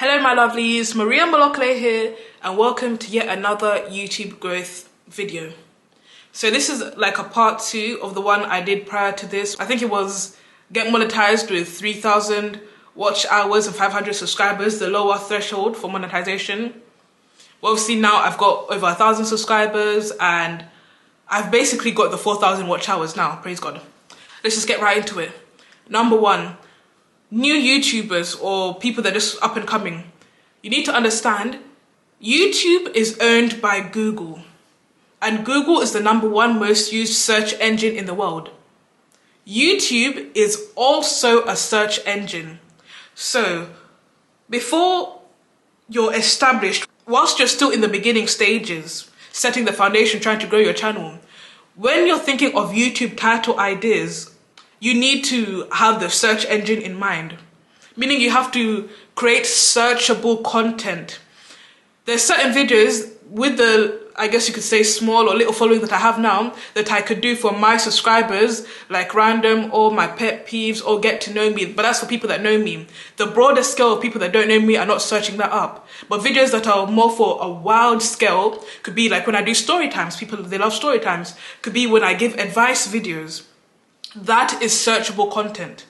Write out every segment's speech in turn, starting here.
Hello my lovelies, Maria Mulokole here and welcome to yet another YouTube growth video. So this is like a part 2 of the one I did prior to this. I think it was get monetized with 3,000 watch hours and 500 subscribers, the lower threshold for monetization. Well, obviously now I've got over 1,000 subscribers and I've basically got the 4,000 watch hours now, praise God. Let's just get right into it. Number 1. New YouTubers or people that are just up and coming, you need to understand YouTube is owned by Google and Google is the #1 most used search engine in the world. YouTube is also a search engine. So before you're established, whilst you're still in the beginning stages, setting the foundation, trying to grow your channel, when you're thinking of YouTube title ideas, you need to have the search engine in mind, meaning you have to create searchable content. There's certain videos with the, I guess you could say, small or little following that I have now that I could do for my subscribers, like random or my pet peeves or get to know me, but that's for people that know me. The broader scale of people that don't know me are not searching that up. But videos that are more for a wild scale could be like when I do story times, people, they love story times, could be when I give advice videos. That is searchable content.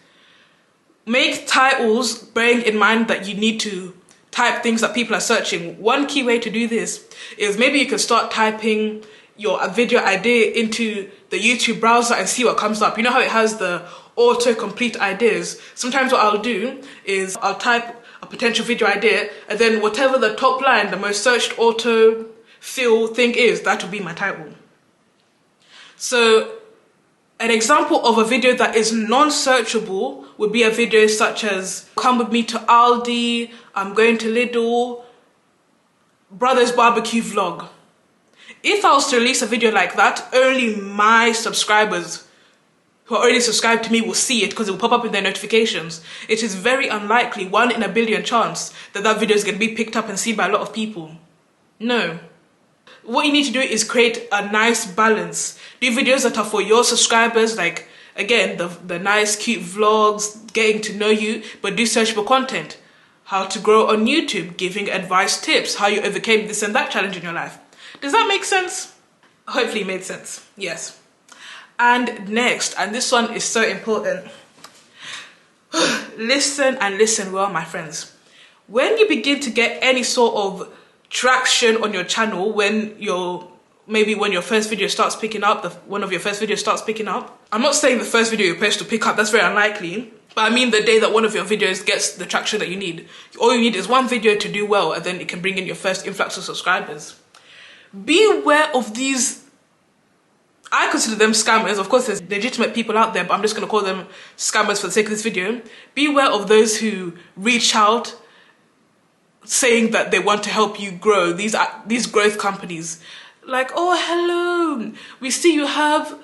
Make titles bearing in mind that you need to type things that people are searching. One key way to do this is maybe you can start typing your video idea into the YouTube browser and see what comes up. You know how it has the auto-complete ideas? Sometimes what I'll do is I'll type a potential video idea and then whatever the top line, the most searched auto-fill thing is, that will be my title. So an example of a video that is non-searchable would be a video such as come with me to Aldi, I'm going to Lidl, Brothers Barbecue Vlog. If I was to release a video like that, only my subscribers who are already subscribed to me will see it because it will pop up in their notifications. It is very unlikely, 1 in a billion chance, that that video is going to be picked up and seen by a lot of people. No. What you need to do is create a nice balance. Do videos that are for your subscribers, like, again, the nice, cute vlogs, getting to know you, but do searchable content. How to grow on YouTube, giving advice tips, how you overcame this and that challenge in your life. Does that make sense? Hopefully it made sense, yes. And next, and this one is so important. Listen and listen well, my friends. When you begin to get any sort of traction on your channel, when your first video starts picking up, one of your first videos starts picking up. I'm not saying the first video you post to pick up, that's very unlikely, but I mean the day that one of your videos gets the traction that you need. All you need is one video to do well and then it can bring in your first influx of subscribers. Beware of these, I consider them scammers. Of course there's legitimate people out there, but I'm just going to call them scammers for the sake of this video. Beware of those who reach out saying that they want to help you grow, these growth companies. Like, oh, hello, we see you have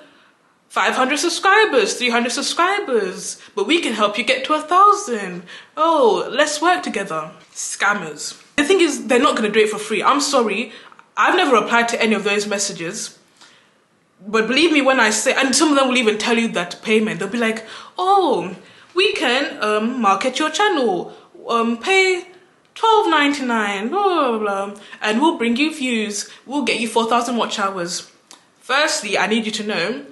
500 subscribers, 300 subscribers, but we can help you get to 1,000. Oh, let's work together. Scammers. The thing is, they're not going to do it for free. I'm sorry, I've never replied to any of those messages. But believe me when I say, and some of them will even tell you that payment. They'll be like, oh, we can market your channel, pay $12.99, blah, blah, blah, and we'll bring you views, we'll get you 4,000 watch hours. Firstly, I need you to know,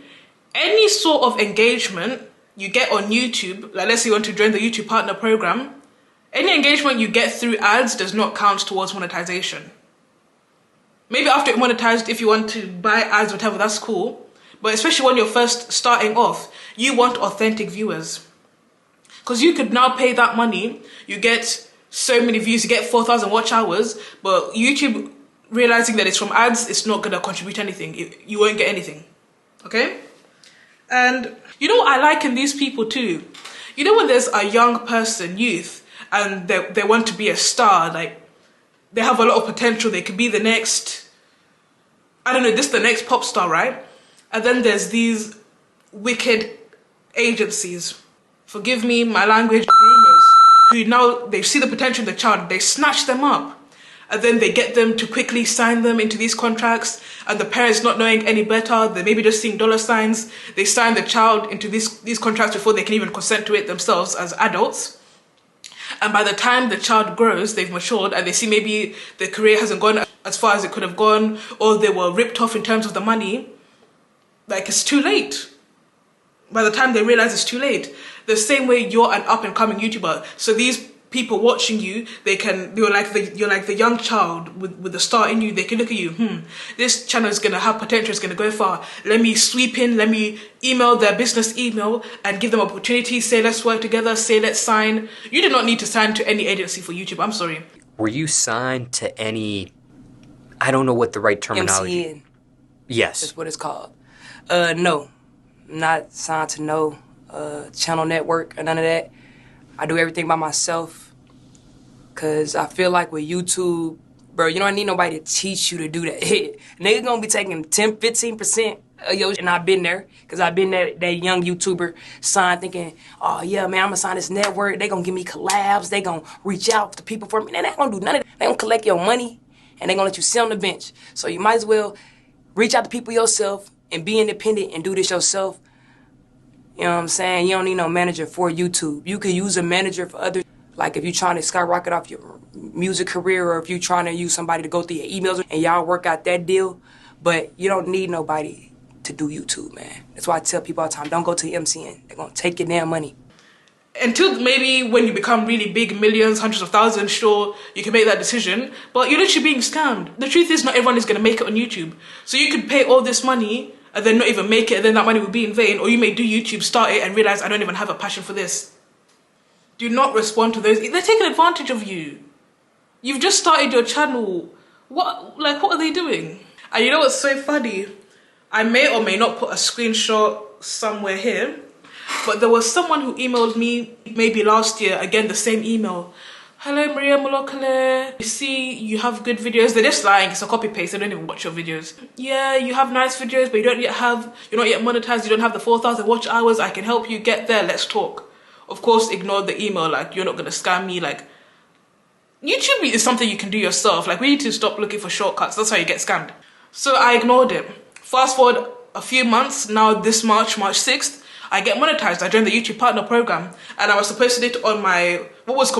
any sort of engagement you get on YouTube, like let's say you want to join the YouTube partner program, any engagement you get through ads does not count towards monetization. Maybe after it monetized, if you want to buy ads, whatever, that's cool. But especially when you're first starting off, you want authentic viewers. Because you could now pay that money, you get so many views, you get 4,000 watch hours, but YouTube realizing that it's from ads, it's not gonna contribute anything. You won't get anything, okay? And you know what I like in these people too? You know when there's a young person, youth, and they want to be a star, like they have a lot of potential, they could be the next, I don't know, this the next pop star, right? And then there's these wicked agencies, forgive me, my language, groomers, who now they see the potential in the child, they snatch them up and then they get them to quickly sign them into these contracts, and the parents not knowing any better, they maybe just seeing dollar signs, they sign the child into these contracts before they can even consent to it themselves as adults. And by the time the child grows, they've matured and they see maybe their career hasn't gone as far as it could have gone, or they were ripped off in terms of the money, like it's too late. By the time they realize it's too late. The same way you're an up and coming YouTuber. So these people watching you, you're like the young child with the star in you. They can look at you, this channel is gonna have potential, it's gonna go far. Let me sweep in, let me email their business email and give them opportunities, say let's work together, say let's sign. You do not need to sign to any agency for YouTube, I'm sorry. Were you signed to any, I don't know what the right terminology. MCN. Yes. That's what it's called. No, not signed to no channel network or none of that. I do everything by myself because I feel like with YouTube, bro, you don't need nobody to teach you to do that. Niggas gonna be taking 10, 15% of your, and I've been there because I've been that young YouTuber signed thinking, oh yeah, man, I'm gonna sign this network. They gonna give me collabs. They gonna reach out to people for me. They not gonna do none of that. They gonna collect your money and they gonna let you sit on the bench. So you might as well reach out to people yourself and be independent and do this yourself. You know what I'm saying? You don't need no manager for YouTube. You can use a manager for others. Like if you're trying to skyrocket off your music career, or if you're trying to use somebody to go through your emails and y'all work out that deal. But you don't need nobody to do YouTube, man. That's why I tell people all the time, don't go to the MCN. They're gonna take your damn money. Until maybe when you become really big, millions, hundreds of thousands, sure, you can make that decision. But you're literally being scammed. The truth is not everyone is gonna make it on YouTube. So you could pay all this money and then not even make it, and then that money will be in vain. Or you may do YouTube, start it, and realize I don't even have a passion for this. Do not respond to those. They're taking advantage of you. You've just started your channel. What are they doing? And you know what's so funny? I may or may not put a screenshot somewhere here, but there was someone who emailed me maybe last year, again, the same email. Hello, Maria Mulokole. You see, you have good videos. They're just lying. It's a copy paste. They don't even watch your videos. Yeah, you have nice videos, but you're not yet monetized. You don't have the 4,000 watch hours. I can help you get there. Let's talk. Of course, ignore the email. Like, you're not going to scam me. Like, YouTube is something you can do yourself. Like, we need to stop looking for shortcuts. That's how you get scammed. So I ignored it. Fast forward a few months. Now this March 6th, I get monetized. I joined the YouTube Partner Program. And I was supposed to do it on my, what was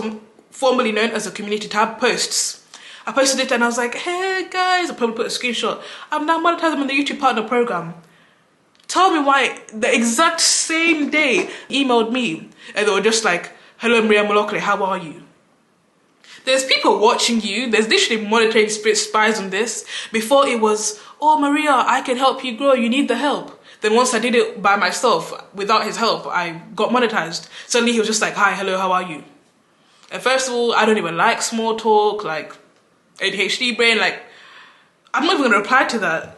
formerly known as a community tab, posts. I posted it and I was like, hey guys, I probably put a screenshot. I'm now monetized on the YouTube Partner Program. Tell me why the exact same day emailed me and they were just like, hello Maria Mulokole, how are you? There's people watching you. There's literally monitoring spies on this. Before it was, oh Maria, I can help you grow, you need the help. Then once I did it by myself, without his help, I got monetized. Suddenly he was just like, hi, hello, how are you? And first of all, I don't even like small talk, like ADHD brain, like, I'm not even gonna reply to that.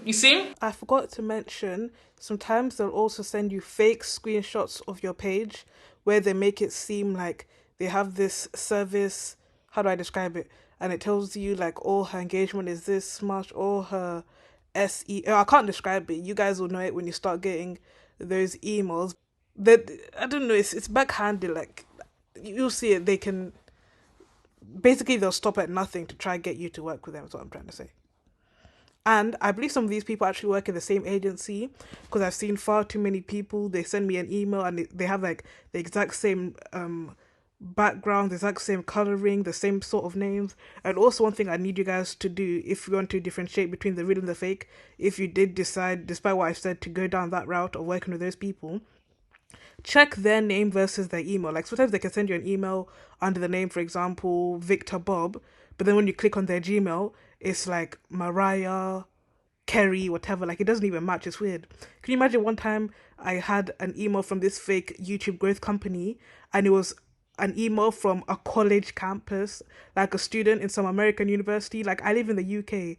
You see? I forgot to mention, sometimes they'll also send you fake screenshots of your page where they make it seem like they have this service, how do I describe it? And it tells you like all her engagement is this much, all her SEO. I can't describe it. You guys will know it when you start getting those emails. That, I don't know, it's backhanded, like, you'll see it, they can, basically they'll stop at nothing to try and get you to work with them, is what I'm trying to say. And I believe some of these people actually work in the same agency, because I've seen far too many people, they send me an email and they have like the exact same background, the exact same colouring, the same sort of names. And also one thing I need you guys to do, if you want to differentiate between the real and the fake, if you did decide, despite what I've said, to go down that route of working with those people, check their name versus their email. Like sometimes they can send you an email under the name, for example, Victor Bob, but then when you click on their Gmail, it's like Mariah, Kerry, whatever. Like it doesn't even match. It's weird. Can you imagine one time I had an email from this fake YouTube growth company and it was an email from a college campus, like a student in some American university. Like I live in the UK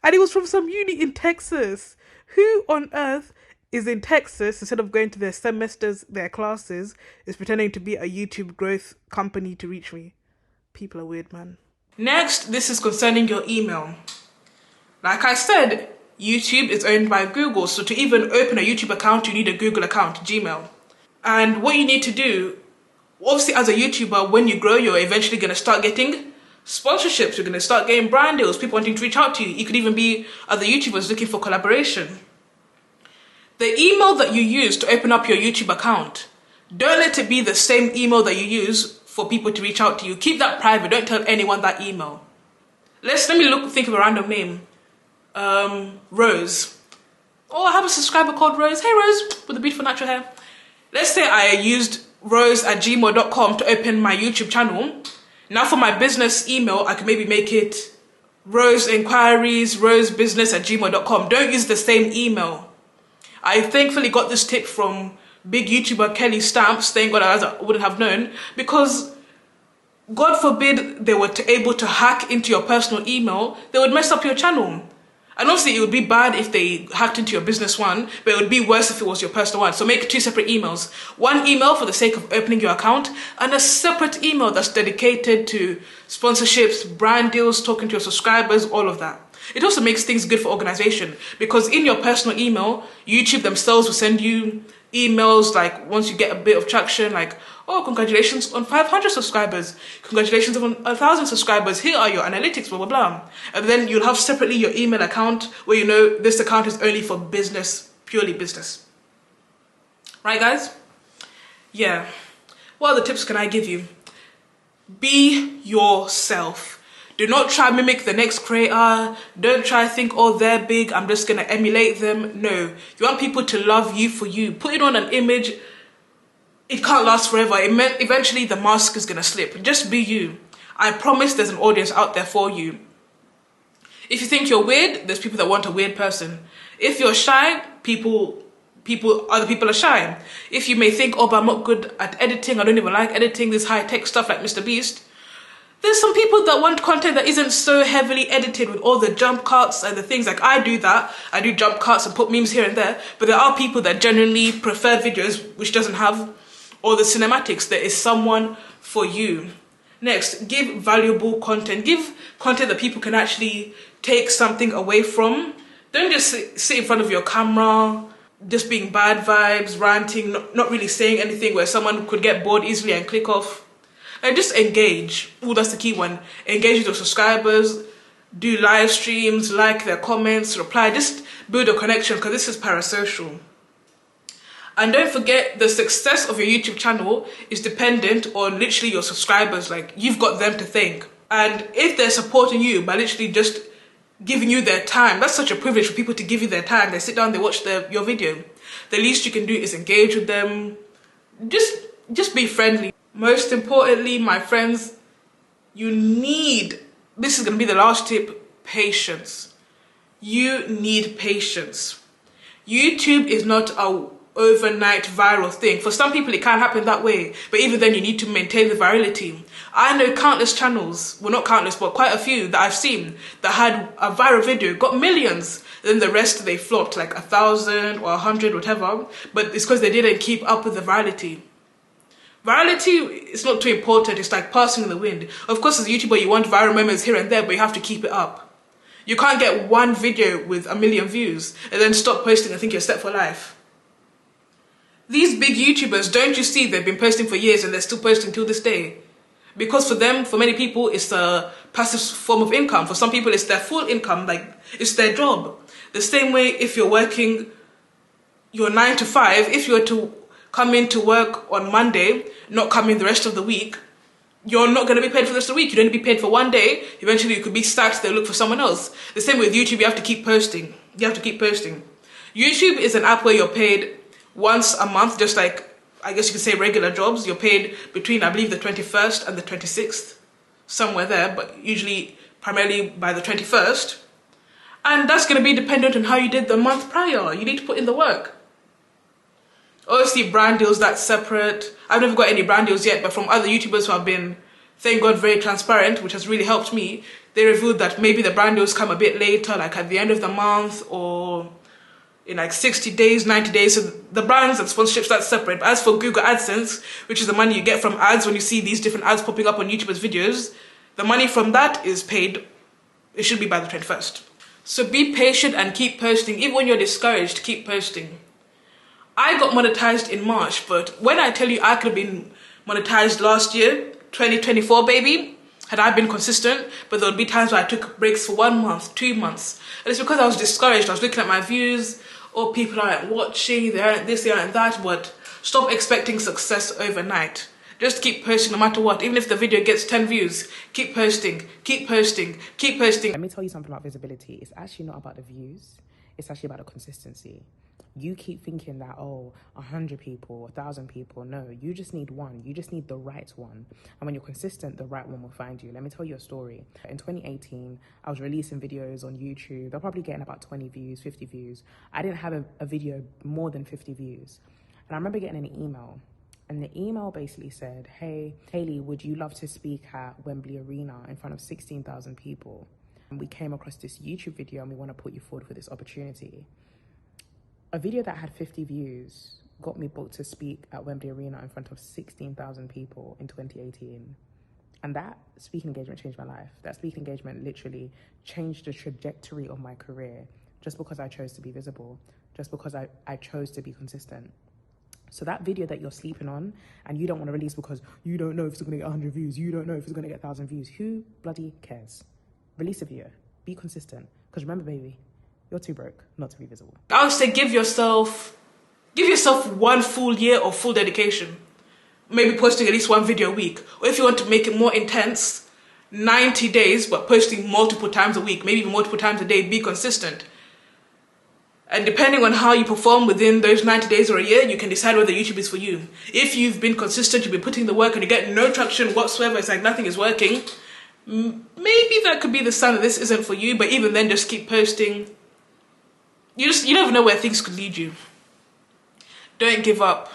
and it was from some uni in Texas. Who on earth is in Texas, instead of going to their semesters, their classes, is pretending to be a YouTube growth company to reach me? People are weird, man. Next, this is concerning your email. Like I said, YouTube is owned by Google, so to even open a YouTube account, you need a Google account, Gmail. And what you need to do, obviously as a YouTuber, when you grow, you're eventually going to start getting sponsorships, you're going to start getting brand deals, people wanting to reach out to you. You could even be other YouTubers looking for collaboration. The email that you use to open up your YouTube account, don't let it be the same email that you use for people to reach out to you. Keep that private. Don't tell anyone that email. Let me think of a random name. Rose. Oh, I have a subscriber called Rose. Hey Rose, with the beautiful natural hair. Let's say I used rose@gmail.com to open my YouTube channel. Now for my business email, I can maybe make it Rose Enquiries, rosebusiness@gmail.com. Don't use the same email. I thankfully got this tip from big YouTuber Kelly Stamps, thank God I wouldn't have known, because God forbid they were able to hack into your personal email, they would mess up your channel. And obviously it would be bad if they hacked into your business one, but it would be worse if it was your personal one. So make 2 separate emails. One email for the sake of opening your account, and a separate email that's dedicated to sponsorships, brand deals, talking to your subscribers, all of that. It also makes things good for organization, because in your personal email, YouTube themselves will send you emails like once you get a bit of traction, like, oh, congratulations on 500 subscribers, congratulations on 1,000 subscribers, here are your analytics, blah, blah, blah. And then you'll have separately your email account where you know this account is only for business, purely business. Right, guys? Yeah. What other tips can I give you? Be yourself. Do not try mimic the next creator. Don't try think, oh, they're big, I'm just gonna emulate them. No, you want people to love you for you. Putting on an image, it can't last forever. Eventually the mask is gonna slip. Just be you. I promise there's an audience out there for you. If you think you're weird, there's people that want a weird person. If you're shy, other people are shy. If you may think, oh, but I'm not good at editing, I don't even like editing this high-tech stuff like Mr. Beast, there's some people that want content that isn't so heavily edited with all the jump cuts and the things. Like I do that. I do jump cuts and put memes here and there. But there are people that generally prefer videos which doesn't have all the cinematics. There is someone for you. Next, give valuable content. Give content that people can actually take something away from. Don't just sit in front of your camera, just being bad vibes, ranting, not really saying anything where someone could get bored easily and click off. And just engage. Oh, that's the key one. Engage with your subscribers, do live streams, like their comments, reply. Just build a connection, because this is parasocial. And don't forget, the success of your YouTube channel is dependent on literally your subscribers. Like, you've got them to thank. And if they're supporting you by literally just giving you their time, that's such a privilege for people to give you their time. They sit down, they watch your video. The least you can do is engage with them. Just be friendly. Most importantly, my friends, you need, this is going to be the last tip, patience. You need patience. YouTube is not a overnight viral thing. For some people, it can happen that way. But even then, you need to maintain the virality. I know countless channels, well, not countless, but quite a few that I've seen that had a viral video, got millions. Then the rest, they flopped, like 1,000 or 100, whatever. But it's because they didn't keep up with the virality. Virality is not too important. It's like passing in the wind. Of course, as a YouTuber, you want viral moments here and there, but you have to keep it up. You can't get one video with 1 million views and then stop posting and think you're set for life. These big YouTubers, don't you see, they've been posting for years and they're still posting till this day. Because for them, for many people, it's a passive form of income. For some people, it's their full income, like it's their job. The same way if you're working your 9 to 5, if you were to come in to work on Monday, not come in the rest of the week, you're not going to be paid for the rest of the week. You're going to be paid for one day. Eventually, you could be sacked. They'll look for someone else. The same with YouTube. You have to keep posting. You have to keep posting. YouTube is an app where you're paid once a month, just like, I guess you could say regular jobs. You're paid between, I believe, the 21st and the 26th. Somewhere there, but usually primarily by the 21st. And that's going to be dependent on how you did the month prior. You need to put in the work. Obviously, brand deals, that's separate. I've never got any brand deals yet, but from other YouTubers who have been, thank God, very transparent, which has really helped me, they revealed that maybe the brand deals come a bit later, like at the end of the month or in like 60 days, 90 days. So the brands and sponsorships, that's separate. But as for Google AdSense, which is the money you get from ads when you see these different ads popping up on YouTubers' videos, the money from that is paid, it should be by the 21st. So be patient and keep posting. Even when you're discouraged, keep posting. I got monetized in March, but when I tell you I could have been monetized last year, 2024, baby, had I been consistent, but there would be times where I took breaks for 1 month, 2 months. And it's because I was discouraged. I was looking at my views, oh, people aren't watching, they aren't this, they aren't that, but stop expecting success overnight. Just keep posting no matter what. Even if the video gets 10 views, keep posting, keep posting, keep posting. Let me tell you something about visibility. It's actually not about the views. It's actually about the consistency. You keep thinking that, oh, 100 people, 1,000 people. No, you just need one. You just need the right one. And when you're consistent, the right one will find you. Let me tell you a story. In 2018, I was releasing videos on YouTube. They're probably getting about 20 views, 50 views. I didn't have a video more than 50 views. And I remember getting an email. And the email basically said, hey, Hayley, would you love to speak at Wembley Arena in front of 16,000 people? And we came across this YouTube video and we want to put you forward for this opportunity. A video that had 50 views got me booked to speak at Wembley Arena in front of 16,000 people in 2018. And that speaking engagement changed my life. That speaking engagement literally changed the trajectory of my career just because I chose to be visible, just because I chose to be consistent. So that video that you're sleeping on and you don't want to release because you don't know if it's going to get 100 views, you don't know if it's going to get 1,000 views, who bloody cares? Release a video. Be consistent. Because remember, baby, you're too broke not to be visible. I would say give yourself 1 full year of full dedication. Maybe posting at least 1 video a week. Or if you want to make it more intense, 90 days, but posting multiple times a week, maybe even multiple times a day, be consistent. And depending on how you perform within those 90 days or a year, you can decide whether YouTube is for you. If you've been consistent, you've been putting the work and you get no traction whatsoever, it's like nothing is working, maybe that could be the sign that this isn't for you, but even then, just keep posting. You never know where things could lead you. Don't give up.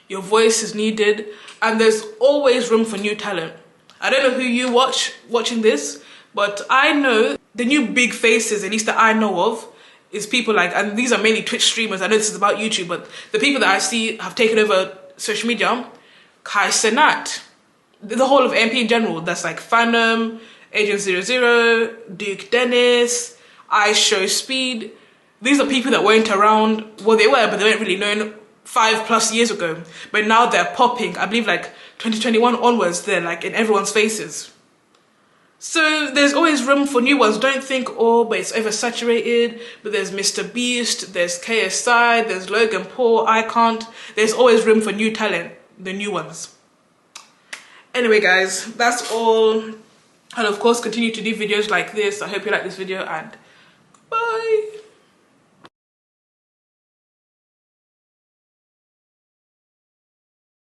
Your voice is needed, and there's always room for new talent. I don't know who you watching this, but I know the new big faces, at least that I know of, is people like, and these are mainly Twitch streamers. I know this is about YouTube, but the people that I see have taken over social media, Kaci-Jay, the whole of MP in general. That's like Phantom, Agent 00, Duke Dennis, I Show Speed. These are people that weren't around, well they were, but they weren't really known 5+ years ago. But now they're popping. I believe like 2021 onwards, they're like in everyone's faces. So there's always room for new ones. Don't think, oh, but it's oversaturated. But there's Mr. Beast, there's KSI, there's Logan Paul, I can't. There's always room for new talent, the new ones. Anyway, guys, that's all. And of course, continue to do videos like this. I hope you like this video and bye.